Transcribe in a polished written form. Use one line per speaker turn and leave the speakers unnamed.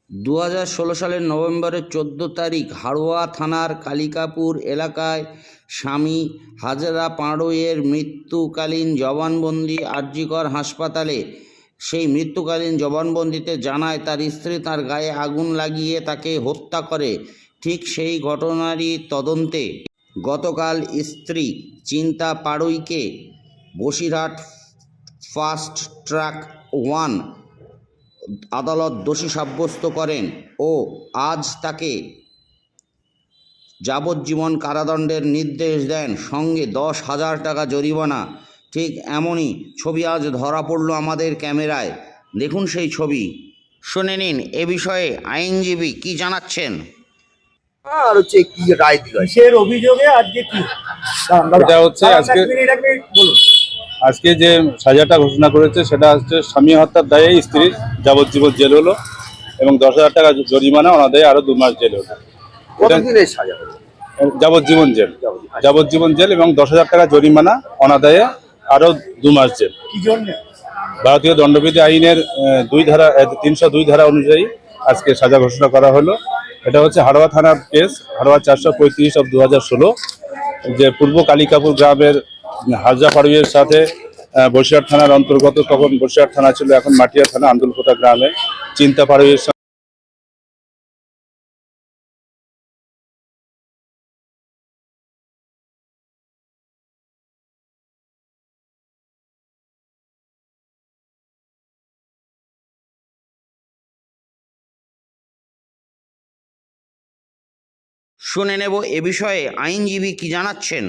2016 সালের নভেম্বরের 14 তারিখ হাড়োয়া থানার কালিকাপুর এলাকায় স্বামী হাজেরা পাঁড়ুইয়ের মৃত্যুকালীন জবানবন্দি আরজিকর হাসপাতালে। সেই মৃত্যুকালীন জবানবন্দিতে জানায় তার স্ত্রী তার গায়ে আগুন লাগিয়ে তাকে হত্যা করে। ঠিক সেই ঘটনারই তদন্তে গতকাল স্ত্রী চিন্তা পাড়ুইকে বসিরহাট ফাস্ট ট্র্যাক 1 আদালত দোষী সাব্যস্ত করেন ও আজ তাকে যাবজ্জীবন কারাদণ্ডের নির্দেশ দেন, সঙ্গে 10,000 টাকা জরিমানা। ঠিক এমনই ছবি আজ ধরা পড়ল আমাদের ক্যামেরায়। দেখুন সেই ছবি, শুনে নিন এ বিষয়ে আইনজীবী কি জানাচ্ছেন।
আর হচ্ছে কি রায় দিল
কিসের অভিযোগে আজকে কি
এটা হচ্ছে আজকে যে সাজাটা ঘোষণা করেছে সেটা হচ্ছে স্বামী হত্যার দায়ে স্ত্রীর যাবজ্জীবন জেল হলো এবং 10,000 টাকা জরিমানা, ওনাদের আরো 2 মাস জেল হলো।
কতদিনের সাজা হলো?
যাবজ্জীবন জেল এবং 10,000 টাকা জরিমানা, অনাদায়ে আরো 2 মাস জেল।
কি জন্য?
ভারতীয় দণ্ডবিধি আইনের 302 ধারা অনুযায়ী আজকে সাজা ঘোষণা করা হলো। এটা হচ্ছে হাড়োয়া থানার কেস, হাড়োয়া 435/2016, যে পূর্ব কালিকাপুর গ্রামের হাজরা পাড়ুইয়ের সাথে বসিরহাট থানার অন্তর্গত, তখন বসিরহাট থানা ছিল, এখন মাটিয়া থানা, আন্দুলকোটা গ্রামে চিন্তা পাড়ুইয়ের সাথে
শুনে নেব এ বিষয়ে আইনজীবী কি জানাচ্ছেন।